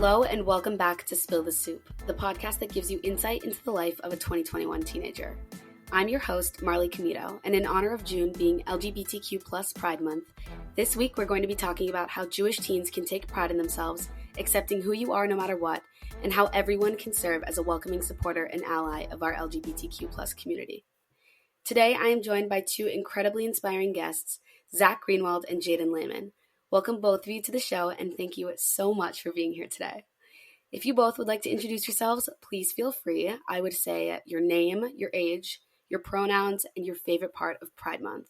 Hello and welcome back to Spill the Soup, the podcast that gives you insight into the life of a 2021 teenager. I'm your host, Marley Camito, and in honor of June being LGBTQ plus Pride Month, this week we're going to be talking about how Jewish teens can take pride in themselves, accepting who you are no matter what, and how everyone can serve as a welcoming supporter and ally of our LGBTQ plus community. Today I am joined by two incredibly inspiring guests, Zach Greenwald and Jaden Lehman. Welcome both of you to the show, and thank you so much for being here today. If you both would like to introduce yourselves, please feel free. I would say your name, your age, your pronouns, and your favorite part of Pride Month.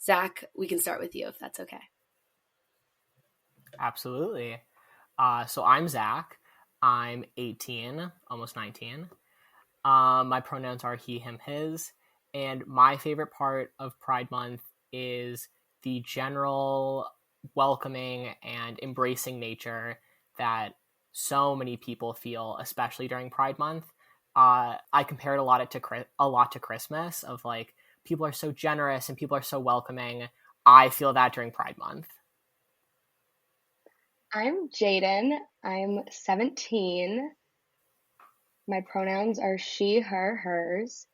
Zach, we can start with you if that's okay. Absolutely. So I'm Zach. I'm 18, almost 19. My pronouns are he, him, his. And my favorite part of Pride Month is the general welcoming and embracing nature that so many people feel, especially during Pride Month. I compare it a lot to Christmas, of like, people are so generous and people are so welcoming. I feel that during Pride Month. I'm Jaden. I'm 17. My pronouns are she, her, hers.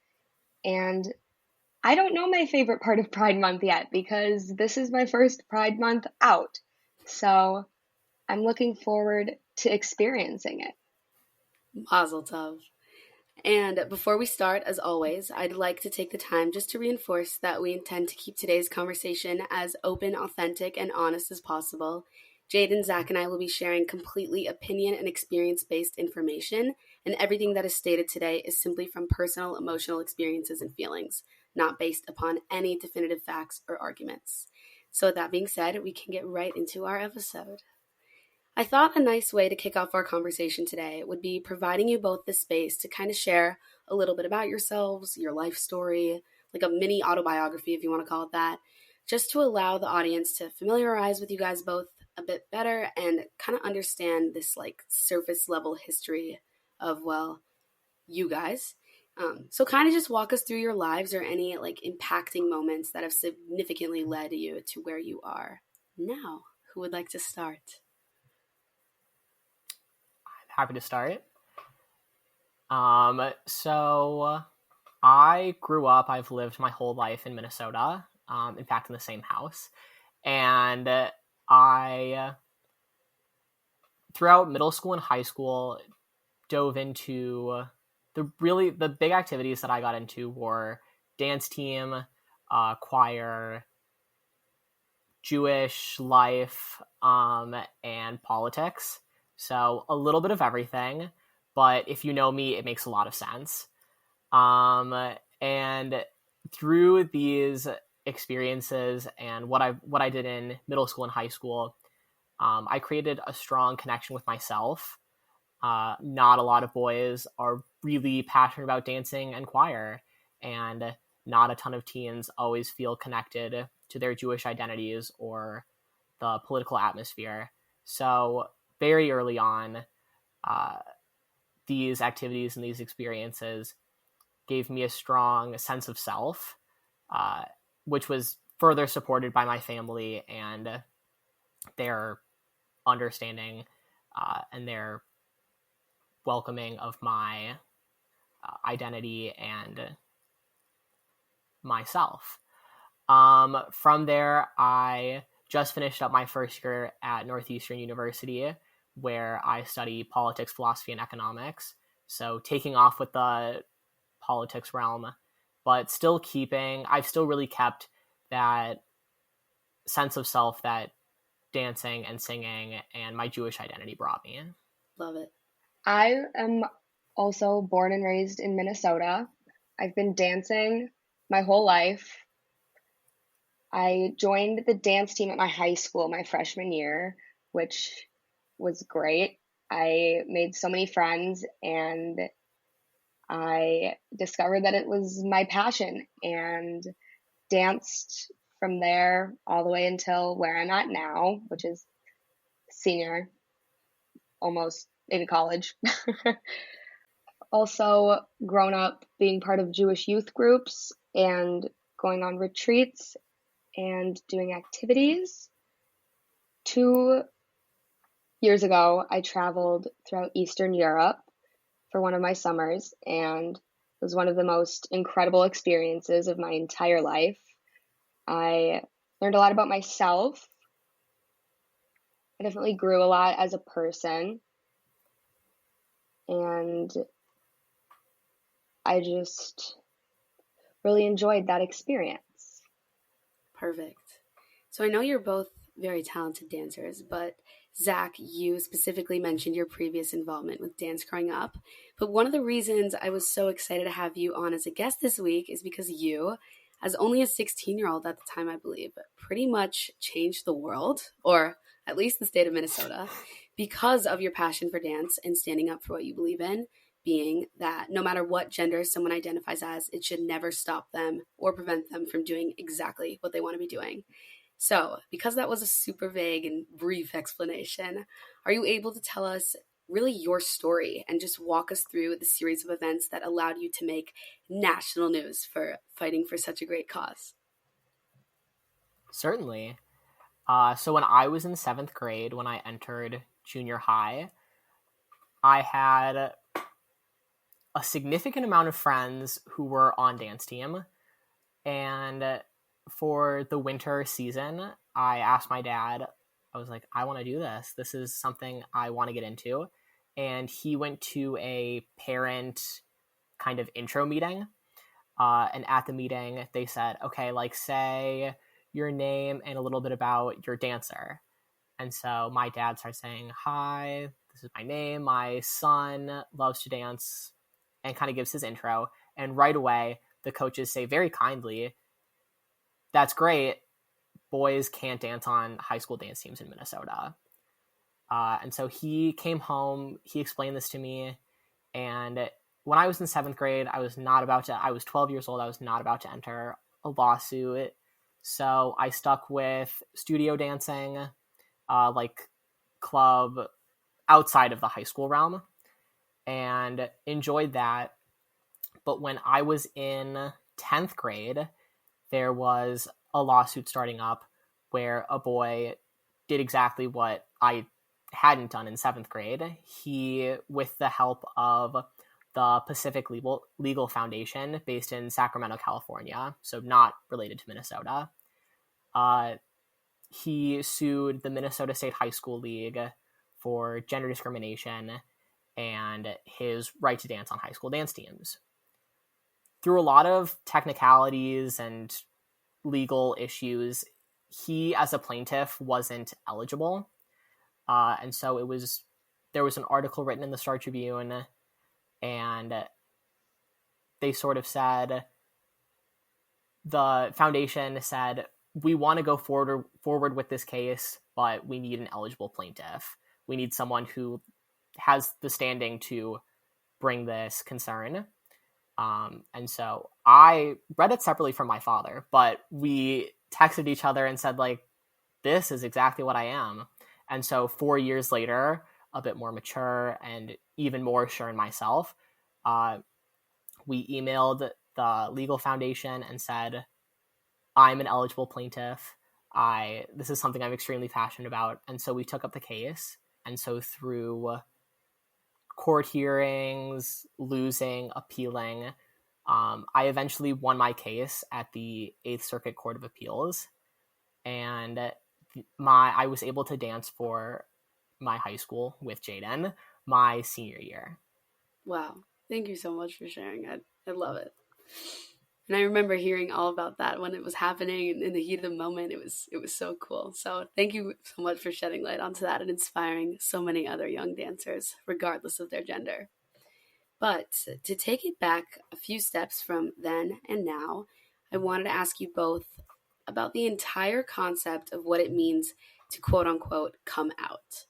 And I don't know my favorite part of Pride Month yet because this is my first Pride Month out. So I'm looking forward to experiencing it. Mazel tov. And before we start, as always, I'd like to take the time just to reinforce that we intend to keep today's conversation as open, authentic, and honest as possible. Jaden, Zach, and I will be sharing completely opinion and experience-based information, and everything that is stated today is simply from personal emotional experiences and feelings, not based upon any definitive facts or arguments. So with that being said, we can get right into our episode. I thought a nice way to kick off our conversation today would be providing you both the space to kind of share a little bit about yourselves, your life story, like a mini autobiography if you want to call it that, just to allow the audience to familiarize with you guys both a bit better and kind of understand this like surface level history of, well, you guys. So kind of just walk us through your lives or any like impacting moments that have significantly led you to where you are now. Who would like to start? Happy to start. So I grew up, I've lived my whole life in Minnesota, in fact, in the same house. And I, throughout middle school and high school, dove into the big activities that I got into were dance team, choir, Jewish life, and politics. So a little bit of everything, but if you know me, it makes a lot of sense. And through these experiences and what I did in middle school and high school, I created a strong connection with myself. Not a lot of boys are really passionate about dancing and choir, and not a ton of teens always feel connected to their Jewish identities or the political atmosphere. So very early on, these activities and these experiences gave me a strong sense of self, which was further supported by my family and their understanding and their welcoming of my identity and myself. From there, I just finished up my first year at Northeastern University, where I study politics, philosophy, and economics. So taking off with the politics realm, but I've still really kept that sense of self that dancing and singing and my Jewish identity brought me. Love it. I am also born and raised in Minnesota. I've been dancing my whole life. I joined the dance team at my high school my freshman year, which was great. I made so many friends and I discovered that it was my passion and danced from there all the way until where I'm at now, which is senior, almost in college. Also grown up being part of Jewish youth groups and going on retreats and doing activities to Years ago, I traveled throughout Eastern Europe for one of my summers, and it was one of the most incredible experiences of my entire life. I learned a lot about myself. I definitely grew a lot as a person, and I just really enjoyed that experience. Perfect. So I know you're both very talented dancers, but Zach, you specifically mentioned your previous involvement with dance growing up. But one of the reasons I was so excited to have you on as a guest this week is because you, as only a 16-year-old at the time, I believe, pretty much changed the world, or at least the state of Minnesota, because of your passion for dance and standing up for what you believe in, being that no matter what gender someone identifies as, it should never stop them or prevent them from doing exactly what they want to be doing. So, because that was a super vague and brief explanation, are you able to tell us really your story and just walk us through the series of events that allowed you to make national news for fighting for such a great cause? Certainly. So when I was in 7th grade, when I entered junior high, I had a significant amount of friends who were on dance team. And for the winter season, I asked my dad, I was like, I want to do this. This is something I want to get into. And he went to a parent kind of intro meeting. And at the meeting, they said, okay, like say your name and a little bit about your dancer. And so my dad starts saying, hi, this is my name. My son loves to dance, and kind of gives his intro. And right away, the coaches say very kindly, that's great. Boys can't dance on high school dance teams in Minnesota. And so he came home, he explained this to me. And when I was in 7th grade, I was 12 years old. I was not about to enter a lawsuit. So I stuck with studio dancing, like club outside of the high school realm, and enjoyed that. But when I was in 10th grade, there was a lawsuit starting up where a boy did exactly what I hadn't done in 7th grade. He, with the help of the Pacific Legal Foundation based in Sacramento, California, so not related to Minnesota, he sued the Minnesota State High School League for gender discrimination and his right to dance on high school dance teams. Through a lot of technicalities and legal issues, he, as a plaintiff, wasn't eligible. And so there was an article written in the Star Tribune, and they sort of said, the foundation said, we want to go forward with this case, but we need an eligible plaintiff. We need someone who has the standing to bring this concern. And so I read it separately from my father, but we texted each other and said, like, this is exactly what I am. And so 4 years later, a bit more mature and even more sure in myself, we emailed the legal foundation and said, I'm an eligible plaintiff. This is something I'm extremely passionate about. And so we took up the case. And so through court hearings, losing, appealing, I eventually won my case at the 8th Circuit Court of Appeals. And I was able to dance for my high school with Jaden my senior year. Wow. Thank you so much for sharing. I love it. And I remember hearing all about that when it was happening and in the heat of the moment. It was so cool. So thank you so much for shedding light onto that and inspiring so many other young dancers, regardless of their gender. But to take it back a few steps from then and now, I wanted to ask you both about the entire concept of what it means to quote unquote come out.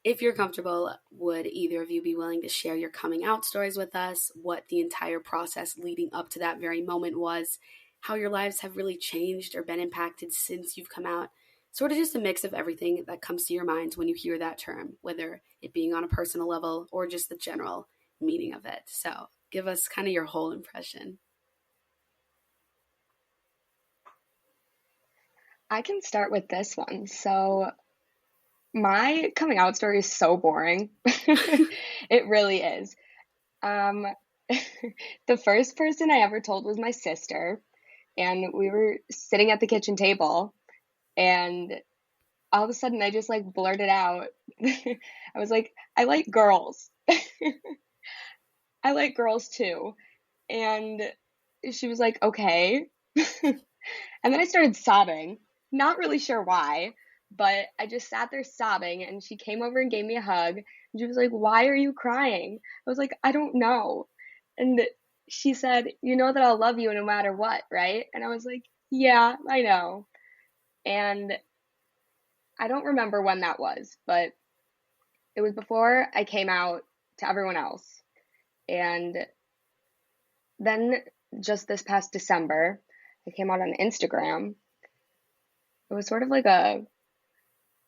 If you're comfortable, would either of you be willing to share your coming out stories with us, what the entire process leading up to that very moment was, how your lives have really changed or been impacted since you've come out? Sort of just a mix of everything that comes to your mind when you hear that term, whether it being on a personal level or just the general meaning of it. So give us kind of your whole impression. I can start with this one. So My coming out story is so boring. It really is. Um, the first person I ever told was my sister, and we were sitting at the kitchen table, and all of a sudden I just like blurted out. I was like, I like girls. I like girls too. And she was like, okay. And then I started sobbing, not really sure why, but I just sat there sobbing, and she came over and gave me a hug. And she was like, why are you crying? I was like, I don't know. And she said, you know that I'll love you no matter what, right? And I was like, yeah, I know. And I don't remember when that was, but it was before I came out to everyone else. And then just this past December, I came out on Instagram. It was sort of like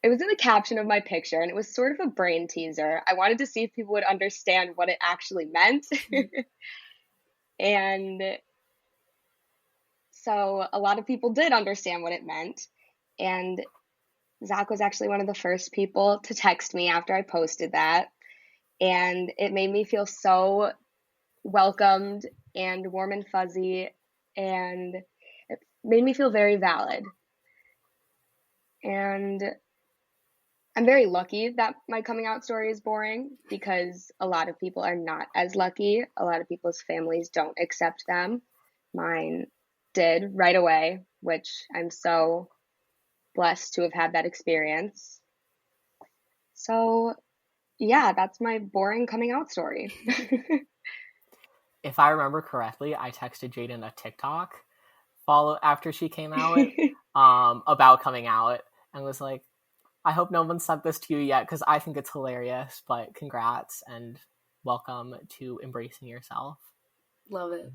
it was in the caption of my picture, and it was sort of a brain teaser. I wanted to see if people would understand what it actually meant. And so a lot of people did understand what it meant. And Zach was actually one of the first people to text me after I posted that. And it made me feel so welcomed and warm and fuzzy. And it made me feel very valid. And I'm very lucky that my coming out story is boring, because a lot of people are not as lucky. A lot of people's families don't accept them. Mine did right away, which I'm so blessed to have had that experience. So, yeah, that's my boring coming out story. If I remember correctly, I texted Jaden a TikTok after she came out about coming out, and was like, I hope no one sent this to you yet, because I think it's hilarious, but congrats and welcome to embracing yourself. Love it.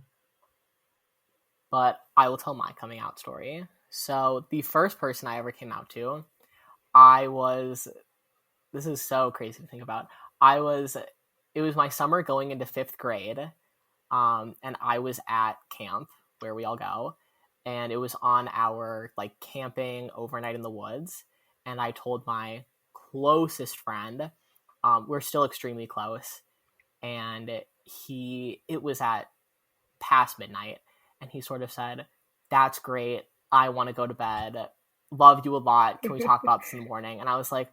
But I will tell my coming out story. So the first person I ever came out to, this is so crazy to think about. It was my summer going into 5th grade, and I was at camp where we all go, and it was on our like camping overnight in the woods. And I told my closest friend, we're still extremely close, and it was at past midnight, and he sort of said, that's great, I want to go to bed, love you a lot, can we talk about this in the morning? And I was like,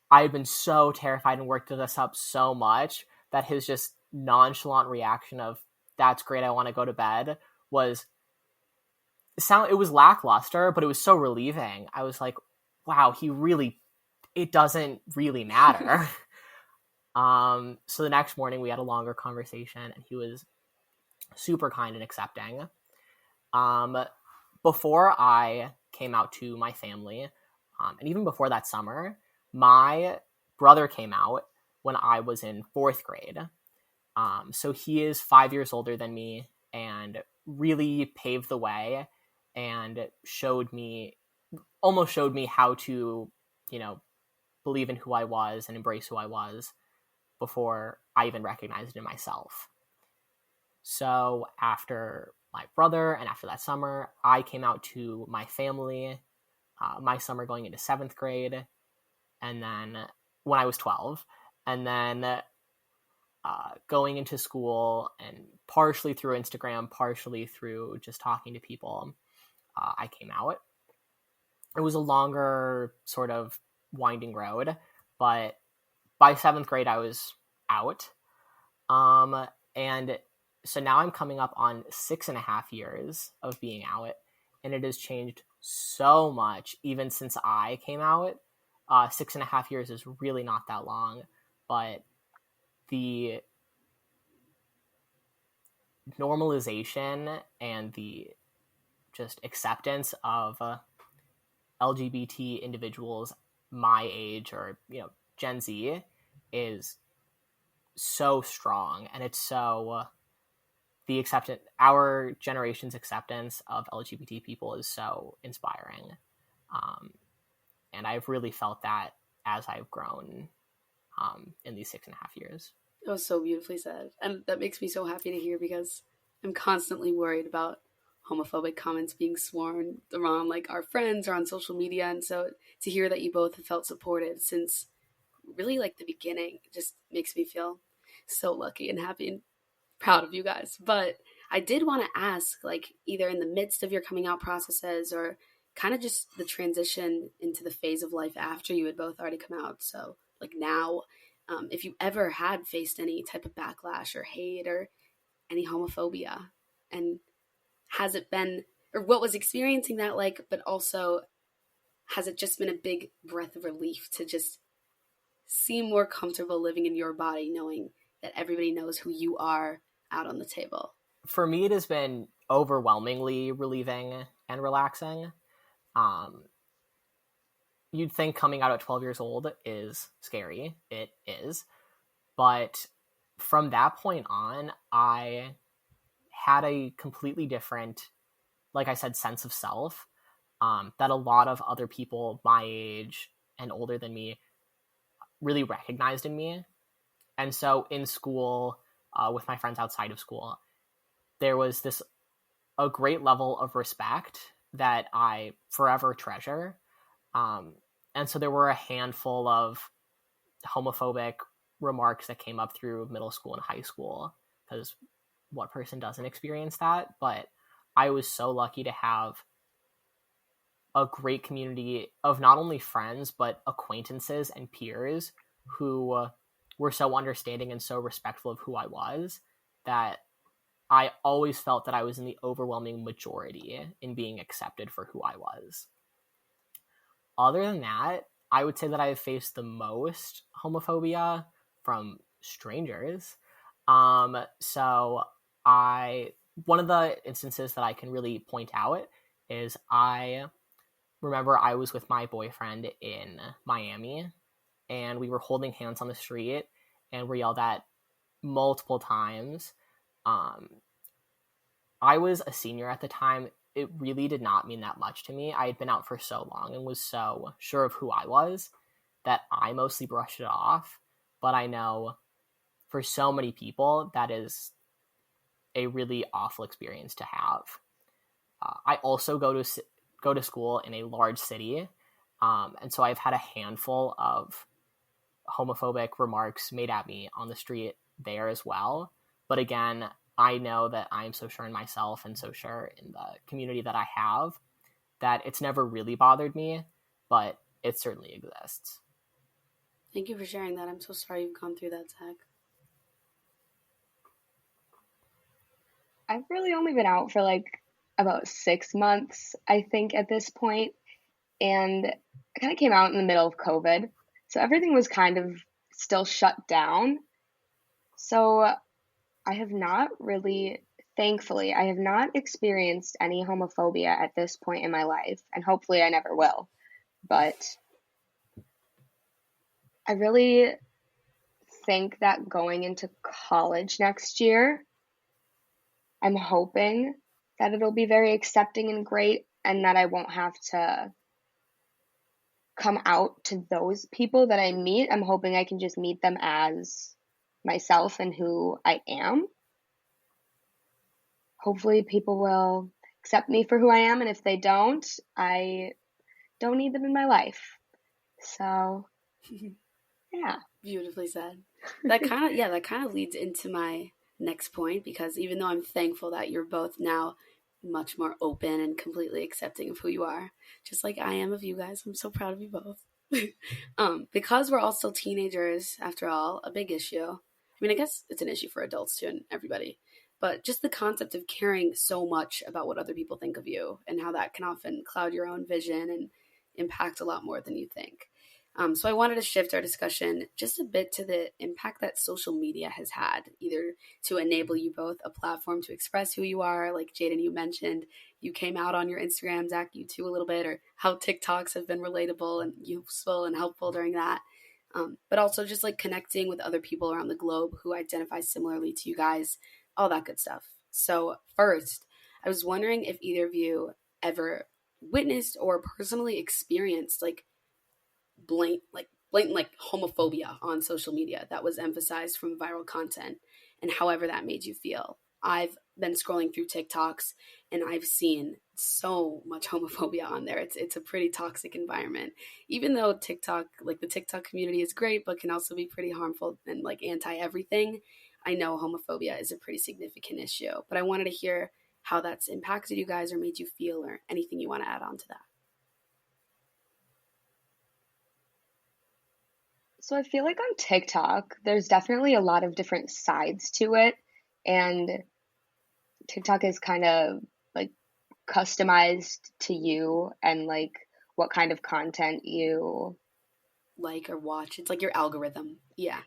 I had been so terrified and worked this up so much that his just nonchalant reaction of, that's great, I want to go to bed, it was lackluster, but it was so relieving. I was like, wow, it doesn't really matter. So the next morning we had a longer conversation, and he was super kind and accepting. Before I came out to my family, and even before that summer, my brother came out when I was in 4th grade. So he is 5 years older than me, and really paved the way and almost showed me how to, believe in who I was and embrace who I was before I even recognized it in myself. So after my brother and after that summer, I came out to my family, my summer going into 7th grade, and then when I was 12, and then going into school, and partially through Instagram, partially through just talking to people, I came out. It was a longer sort of winding road, but by 7th grade I was out. And so now I'm coming up on 6.5 years of being out, and it has changed so much even since I came out. 6.5 years is really not that long, but the normalization and the just acceptance of LGBT individuals my age, or Gen Z, is so strong, and it's so our generation's acceptance of LGBT people is so inspiring, and I've really felt that as I've grown in these 6.5 years. That was so beautifully said, and that makes me so happy to hear, because I'm constantly worried about homophobic comments being sworn around like our friends or on social media. And so to hear that you both have felt supported since really like the beginning just makes me feel so lucky and happy and proud of you guys. But I did want to ask, like, either in the midst of your coming out processes or kind of just the transition into the phase of life after you had both already come out. So, like, now, if you ever had faced any type of backlash or hate or any homophobia, and has it been, or what was experiencing that like, but also has it just been a big breath of relief to just seem more comfortable living in your body, knowing that everybody knows who you are out on the table? For me, it has been overwhelmingly relieving and relaxing. Um, you'd think coming out at 12 years old is scary. It is. But from that point on, I had a completely different, like I said, sense of self that a lot of other people my age and older than me really recognized in me. And so in school, with my friends outside of school, there was a great level of respect that I forever treasure. And so there were a handful of homophobic remarks that came up through middle school and high school, because what person doesn't experience that? But I was so lucky to have a great community of not only friends, but acquaintances and peers who were so understanding and so respectful of who I was that I always felt that I was in the overwhelming majority in being accepted for who I was. Other than that, I would say that I have faced the most homophobia from strangers. So one of the instances that I can really point out is I remember I was with my boyfriend in Miami, and we were holding hands on the street and were yelled at multiple times. I was a senior at the time. It really did not mean that much to me. I had been out for so long and was so sure of who I was that I mostly brushed it off. But I know for so many people, that is a really awful experience to have. I also go to school in a large city, and so I've had a handful of homophobic remarks made at me on the street there as well. But again, I know that I'm so sure in myself and so sure in the community that I have that it's never really bothered me, but it certainly exists. Thank you for sharing that. I'm so sorry you've gone through that, Zach. I've really only been out for like about 6 months, I think, at this point. And I kind of came out in the middle of COVID. So everything was kind of still shut down. So I have not really, thankfully, I have not experienced any homophobia at this point in my life. And hopefully I never will. But I really think that going into college next year, I'm hoping that it'll be very accepting and great, and that I won't have to come out to those people that I meet. I'm hoping I can just meet them as myself and who I am. Hopefully people will accept me for who I am, and if they don't, I don't need them in my life. So, yeah. Beautifully said. That kind of leads into my next point, because even though I'm thankful that you're both now much more open and completely accepting of who you are, just like I am of you guys, I'm so proud of you both. Because we're all still teenagers, after all, a big issue. I mean, I guess it's an issue for adults too and everybody, but just the concept of caring so much about what other people think of you and how that can often cloud your own vision and impact a lot more than you think. So I wanted to shift our discussion just a bit to the impact that social media has had, either to enable you both a platform to express who you are, like Jaden, you mentioned, you came out on your Instagram, Zach, you too a little bit, or how TikToks have been relatable and useful and helpful during that. But also just like connecting with other people around the globe who identify similarly to you guys, all that good stuff. So first, I was wondering if either of you ever witnessed or personally experienced blatant homophobia on social media that was emphasized from viral content, and however that made you feel. I've been scrolling through TikToks and I've seen so much homophobia on there. It's a pretty toxic environment. Even though TikTok, like the TikTok community is great, but can also be pretty harmful and like anti everything. I know homophobia is a pretty significant issue, but I wanted to hear how that's impacted you guys or made you feel or anything you want to add on to that. So I feel like on TikTok, there's definitely a lot of different sides to it. And TikTok is kind of like customized to you and like what kind of content you Like or watch. It's like your algorithm. Yeah.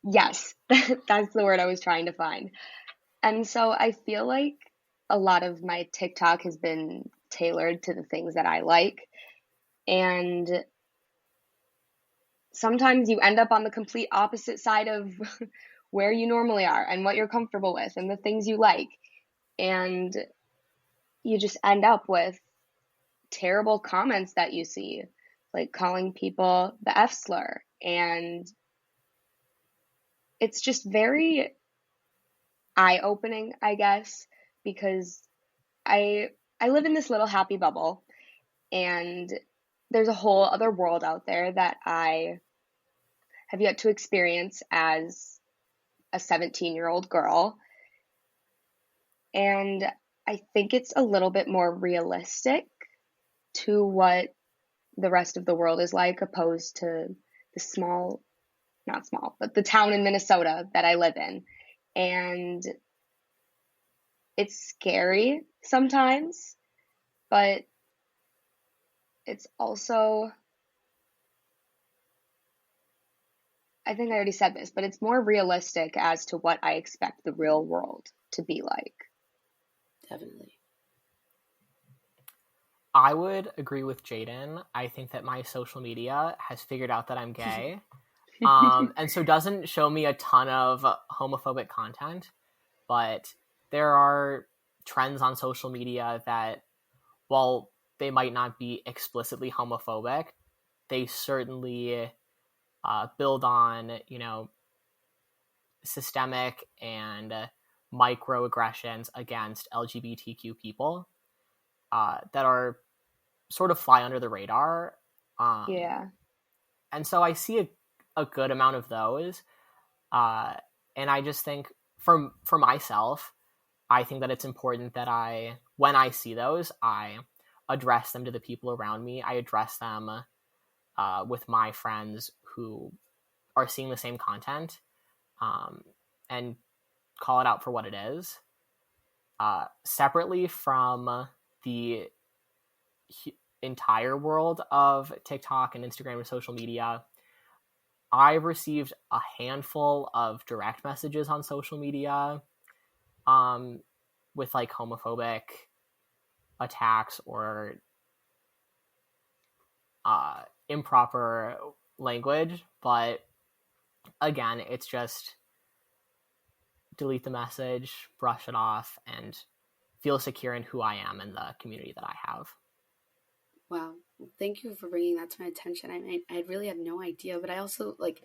Yes, that's the word I was trying to find. And so I feel like a lot of my TikTok has been tailored to the things that I like. And sometimes you end up on the complete opposite side of where you normally are and what you're comfortable with and the things you like. And you just end up with terrible comments that you see, like calling people the F slur. And it's just very eye-opening, I guess, because I I live in this little happy bubble, and there's a whole other world out there that I have yet to experience as a 17-year-old girl. And I think it's a little bit more realistic to what the rest of the world is like, opposed to the small, not small, but the town in Minnesota that I live in. And it's scary sometimes, but it's also, I think I already said this, but it's more realistic as to what I expect the real world to be like. Definitely. I would agree with Jaden. I think that my social media has figured out that I'm gay. And so doesn't show me a ton of homophobic content, but there are trends on social media that, while they might not be explicitly homophobic, they certainly build on, systemic and microaggressions against LGBTQ people that are sort of fly under the radar. Yeah. And so I see a good amount of those. And I just think for myself, I think that it's important that when I see those, I address them to the people around me. I address them with my friends who are seeing the same content, and call it out for what it is. Separately from the entire world of TikTok and Instagram and social media, I've received a handful of direct messages on social media with like homophobic attacks or improper language, but again, it's just delete the message, brush it off, and feel secure in who I am and the community that I have. Wow. Thank you for bringing that to my attention. I really had no idea, but I also, like,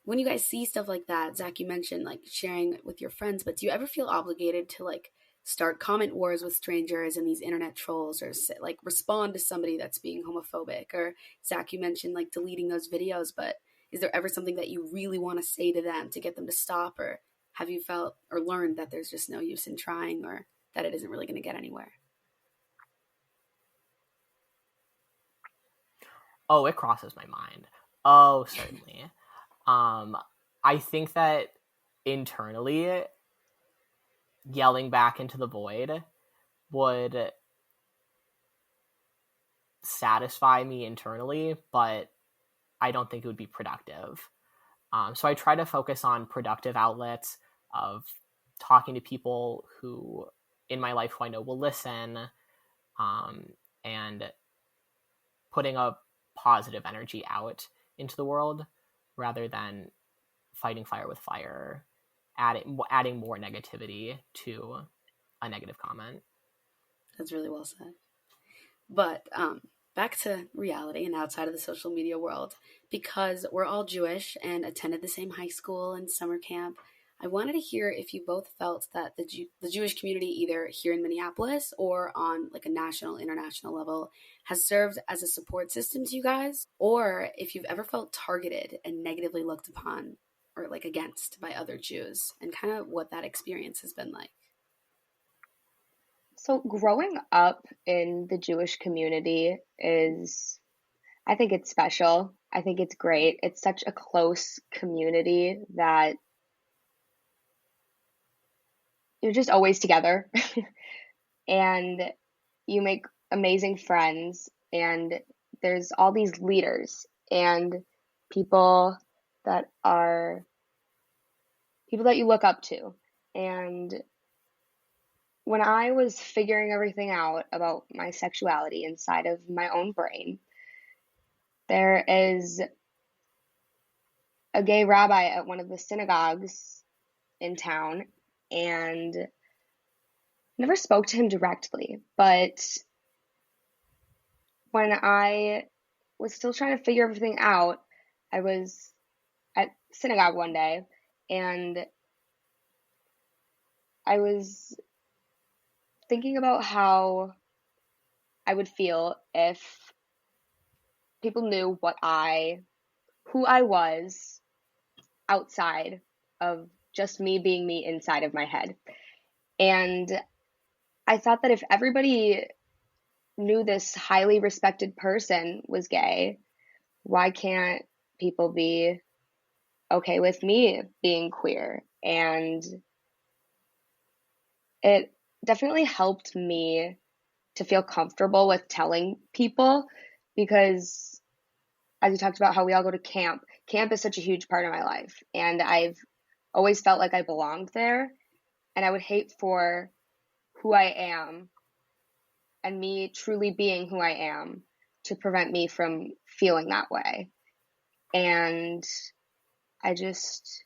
when you guys see stuff like that, Zach, you mentioned, like, sharing it with your friends, but do you ever feel obligated to, like, start comment wars with strangers and these internet trolls, or, like, respond to somebody that's being homophobic? Or, Zach, you mentioned, like, deleting those videos, but is there ever something that you really want to say to them to get them to stop? Or have you felt or learned that there's just no use in trying, or that it isn't really going to get anywhere? Oh, it crosses my mind. Oh, certainly. I think that internally, yelling back into the void would satisfy me internally, but I don't think it would be productive. So I try to focus on productive outlets of talking to people who in my life who I know will listen, and putting a positive energy out into the world rather than fighting fire with fire, adding more negativity to a negative comment. That's really well said. But back to reality and outside of the social media world, because we're all Jewish and attended the same high school and summer camp, I wanted to hear if you both felt that the Jewish community, either here in Minneapolis or on like a national, international level, has served as a support system to you guys, or if you've ever felt targeted and negatively looked upon or like against by other Jews, and kind of what that experience has been like. So growing up in the Jewish community I think it's special. I think it's great. It's such a close community that you're just always together and you make amazing friends, and there's all these leaders and people that are people that you look up to. And when I was figuring everything out about my sexuality inside of my own brain, there is a gay rabbi at one of the synagogues in town, and never spoke to him directly, but when I was still trying to figure everything out, I was at synagogue one day, and I was thinking about how I would feel if people knew who I was outside of just me being me inside of my head. And I thought that if everybody knew this highly respected person was gay, why can't people be okay with me being queer? And it definitely helped me to feel comfortable with telling people, because as we talked about how we all go to camp, camp is such a huge part of my life, and I've always felt like I belonged there, and I would hate for who I am and me truly being who I am to prevent me from feeling that way. And I just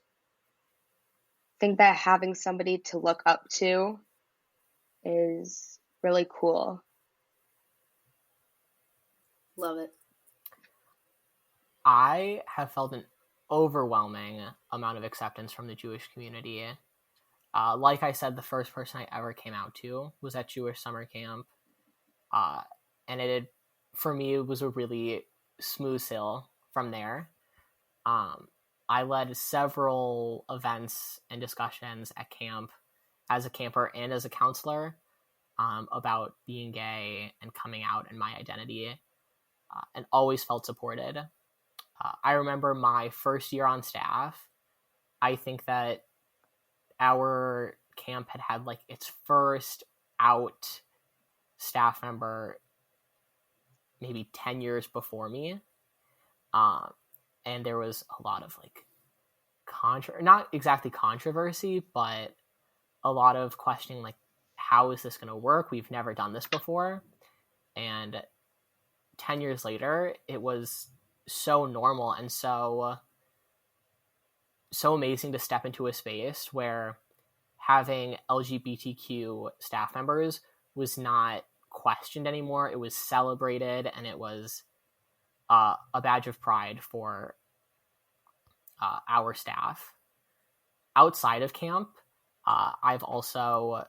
think that having somebody to look up to is really cool. Love it. I have felt an overwhelming amount of acceptance from the Jewish community. Like I said, the first person I ever came out to was at Jewish summer camp. And for me, it was a really smooth sail from there. I led several events and discussions at camp as a camper and as a counselor about being gay and coming out and my identity, and always felt supported. I remember my first year on staff, I think that our camp had like its first out staff member maybe 10 years before me. And there was a lot of like not exactly controversy, but a lot of questioning, like, how is this going to work? We've never done this before. And 10 years later, it was so normal and so amazing to step into a space where having LGBTQ staff members was not questioned anymore. It was celebrated, and it was a badge of pride for our staff. Outside of camp, I've also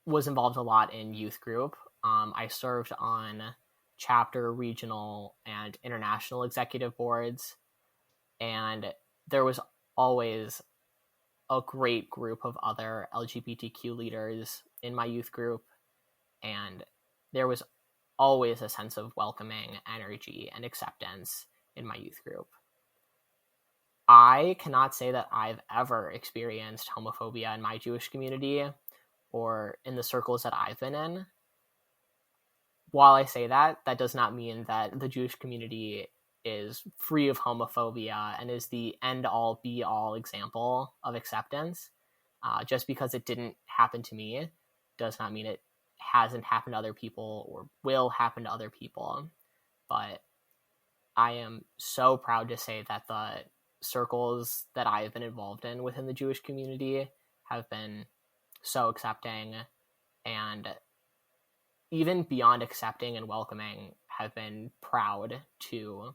was involved a lot in youth group. I served on chapter, regional, and international executive boards, and there was always a great group of other LGBTQ leaders in my youth group, and there was always a sense of welcoming energy and acceptance in my youth group. I cannot say that I've ever experienced homophobia in my Jewish community or in the circles that I've been in. While I say that, that does not mean that the Jewish community is free of homophobia and is the end-all, be-all example of acceptance. Just because it didn't happen to me does not mean it hasn't happened to other people or will happen to other people. But I am so proud to say that the circles that I have been involved in within the Jewish community have been so accepting, and even beyond accepting and welcoming, have been proud to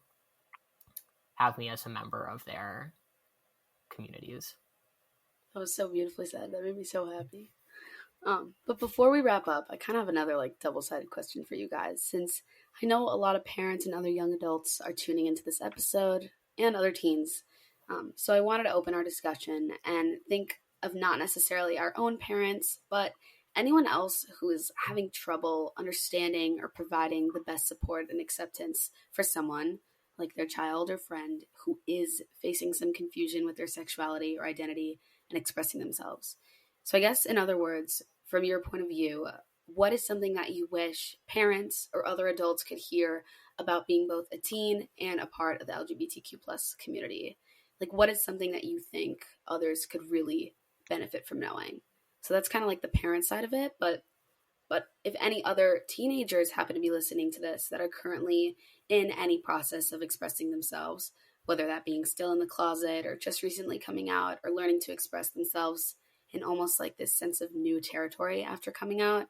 have me as a member of their communities. That was so beautifully said. That made me so happy. But before we wrap up, I kind of have another like double-sided question for you guys, since I know a lot of parents and other young adults are tuning into this episode and other teens. So I wanted to open our discussion and think of not necessarily our own parents, but anyone else who is having trouble understanding or providing the best support and acceptance for someone like their child or friend who is facing some confusion with their sexuality or identity and expressing themselves. So I guess, in other words, from your point of view, what is something that you wish parents or other adults could hear about being both a teen and a part of the LGBTQ plus community? Like, what is something that you think others could really benefit from knowing? So that's kind of like the parent side of it, but if any other teenagers happen to be listening to this that are currently in any process of expressing themselves, whether that being still in the closet or just recently coming out or learning to express themselves in almost like this sense of new territory after coming out,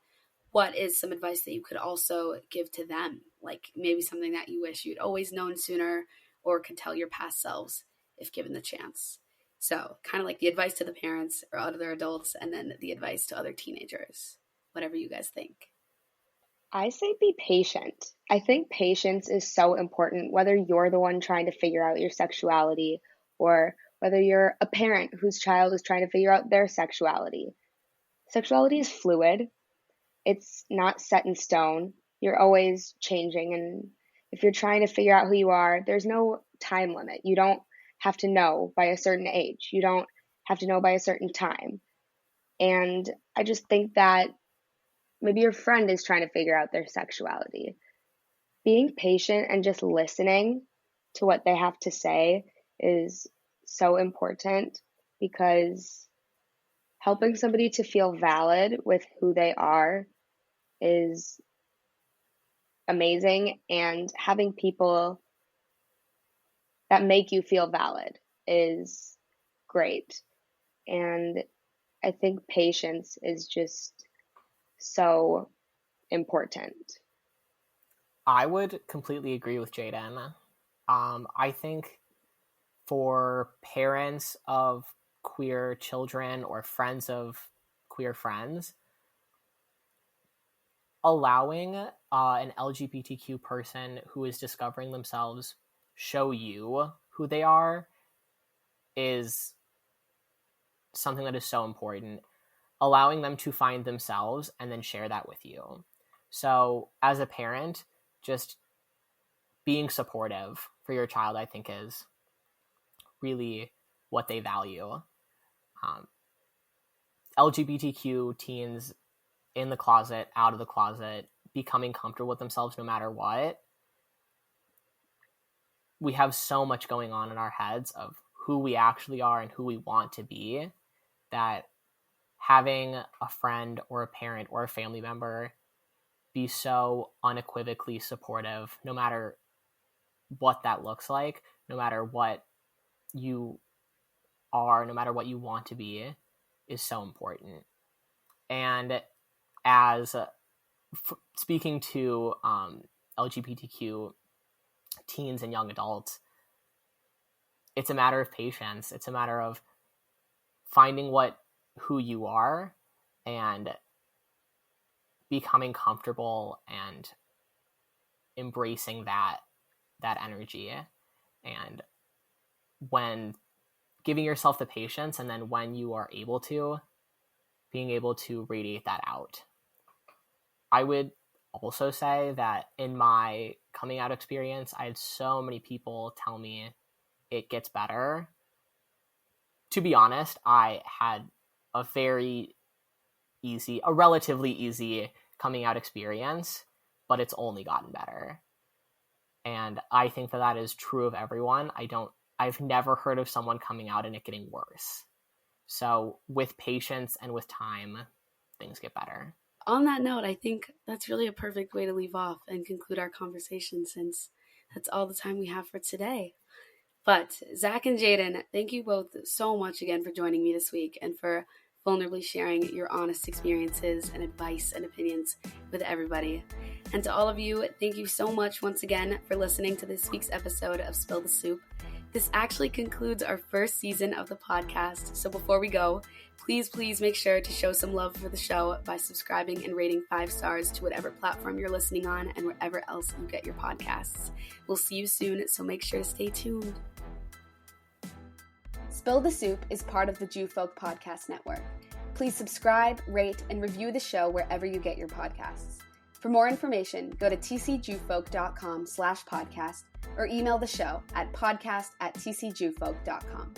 what is some advice that you could also give to them? Like maybe something that you wish you'd always known sooner or could tell your past selves if given the chance. So kind of like the advice to the parents or other adults, and then the advice to other teenagers, whatever you guys think. I say be patient. I think patience is so important, whether you're the one trying to figure out your sexuality or whether you're a parent whose child is trying to figure out their sexuality. Sexuality is fluid. It's not set in stone. You're always changing. And if you're trying to figure out who you are, there's no time limit. You don't have to know by a certain age. You don't have to know by a certain time. And I just think that maybe your friend is trying to figure out their sexuality. Being patient and just listening to what they have to say is so important, because helping somebody to feel valid with who they are is amazing, and having people that make you feel valid is great. And I think patience is just so important. I would completely agree with Jaden. I think for parents of queer children or friends of queer friends, allowing an LGBTQ person who is discovering themselves show you who they are is something that is so important. Allowing them to find themselves and then share that with you. So as a parent, just being supportive for your child, I think, is really what they value. LGBTQ teens in the closet, out of the closet, becoming comfortable with themselves no matter what. We have so much going on in our heads of who we actually are and who we want to be, that having a friend or a parent or a family member be so unequivocally supportive, no matter what that looks like, no matter what you are, no matter what you want to be, is so important. And as speaking to LGBTQ teens and young adults, it's a matter of patience. It's a matter of finding who you are and becoming comfortable and embracing that energy. And when giving yourself the patience, and then when you are able to, being able to radiate that out. I would also say that in my coming out experience, I had so many people tell me it gets better. To be honest, I had a relatively easy coming out experience, but it's only gotten better. And I think that is true of everyone. I've never heard of someone coming out and it getting worse. So with patience and with time, things get better. On that note, I think that's really a perfect way to leave off and conclude our conversation, since that's all the time we have for today. But Zach and Jaden, thank you both so much again for joining me this week and for vulnerably sharing your honest experiences and advice and opinions with everybody. And to all of you, thank you so much once again for listening to this week's episode of Spill the Soup. This actually concludes our first season of the podcast, so before we go, please make sure to show some love for the show by subscribing and rating 5 stars to whatever platform you're listening on and wherever else you get your podcasts. We'll see you soon, so make sure to stay tuned. Spill the Soup is part of the Jew Folk Podcast Network. Please subscribe, rate, and review the show wherever you get your podcasts. For more information, go to tcjewfolk.com/podcast or email the show at podcast@tcjewfolk.com.